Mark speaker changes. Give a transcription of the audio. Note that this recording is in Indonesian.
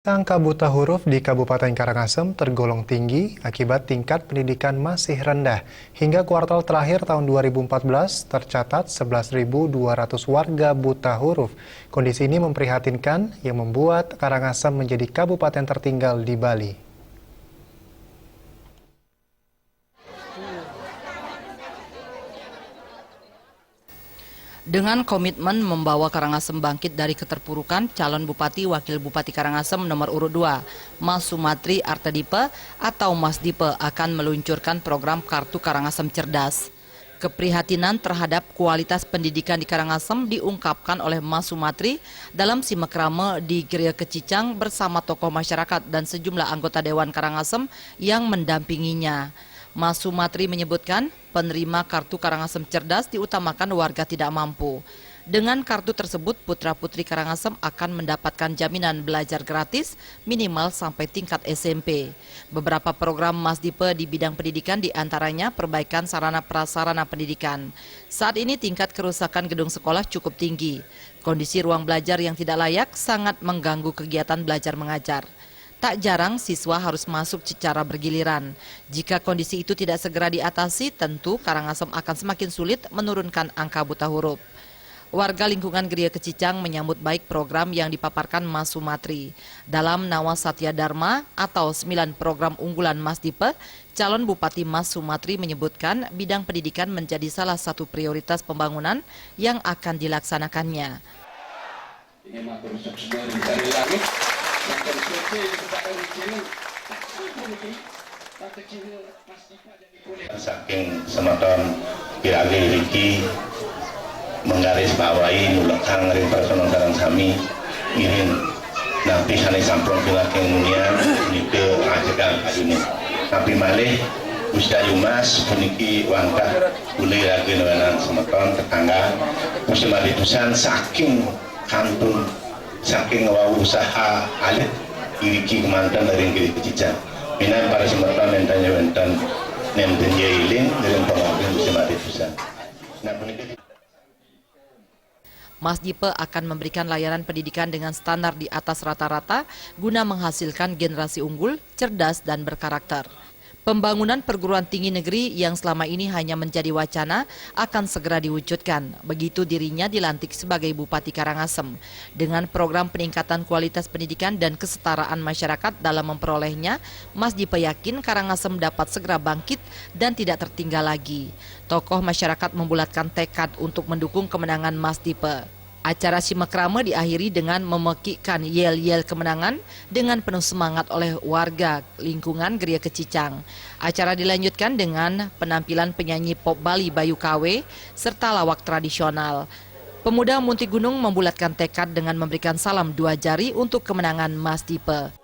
Speaker 1: Angka buta huruf di Kabupaten Karangasem tergolong tinggi akibat tingkat pendidikan masih rendah. Hingga kuartal terakhir tahun 2014 tercatat 11.200 warga buta huruf. Kondisi ini memprihatinkan yang membuat Karangasem menjadi kabupaten tertinggal di Bali.
Speaker 2: Dengan komitmen membawa Karangasem bangkit dari keterpurukan, calon Bupati Wakil Bupati Karangasem nomor urut 2, Mas Sumatri Artadipe atau Mas Dipe akan meluncurkan program Kartu Karangasem Cerdas. Keprihatinan terhadap kualitas pendidikan di Karangasem diungkapkan oleh Mas Sumatri dalam simekrame di Geria Kecicang bersama tokoh masyarakat dan sejumlah anggota Dewan Karangasem yang mendampinginya. Mas Sumatri menyebutkan penerima kartu Karangasem Cerdas diutamakan warga tidak mampu. Dengan kartu tersebut, putra-putri Karangasem akan mendapatkan jaminan belajar gratis minimal sampai tingkat SMP. Beberapa program Mas Dipe di bidang pendidikan diantaranya perbaikan sarana prasarana pendidikan. Saat ini tingkat kerusakan gedung sekolah cukup tinggi. Kondisi ruang belajar yang tidak layak sangat mengganggu kegiatan belajar mengajar. Tak jarang siswa harus masuk secara bergiliran. Jika kondisi itu tidak segera diatasi, tentu Karangasem akan semakin sulit menurunkan angka buta huruf. Warga lingkungan Geria Kecicang menyambut baik program yang dipaparkan Mas Sumatri. Dalam Nawa Satya Dharma atau 9 program unggulan Mas Dipe, calon Bupati Mas Sumatri menyebutkan bidang pendidikan menjadi salah satu prioritas pembangunan yang akan dilaksanakannya.
Speaker 3: Saking semeton piragi iki menggaris bawahi nulekang ring personal sareng sami irin nanti sane sampun pilaking mulia nike ajegan ajune tapi malih Gusti Mas puniki wangkah uli lagi newenan semeton tetangga Gusti Malitusan saking kantun saking usaha alit iriki kemantan dari Geria Kecicang minan para semeton entanya wenten nenten yailing dari pengambil Gusti Malitusan. Nah puniki
Speaker 2: Mas Dipe akan memberikan layanan pendidikan dengan standar di atas rata-rata guna menghasilkan generasi unggul, cerdas, dan berkarakter. Pembangunan perguruan tinggi negeri yang selama ini hanya menjadi wacana akan segera diwujudkan. Begitu dirinya dilantik sebagai Bupati Karangasem. Dengan program peningkatan kualitas pendidikan dan kesetaraan masyarakat dalam memperolehnya, Mas Dipe yakin Karangasem dapat segera bangkit dan tidak tertinggal lagi. Tokoh masyarakat membulatkan tekad untuk mendukung kemenangan Mas Dipe. Acara simekrame diakhiri dengan memekikkan yel-yel kemenangan dengan penuh semangat oleh warga lingkungan Geria Kecicang. Acara dilanjutkan dengan penampilan penyanyi pop Bali Bayu KW serta lawak tradisional. Pemuda Munti Gunung membulatkan tekad dengan memberikan salam 2 jari untuk kemenangan Mas Dipe.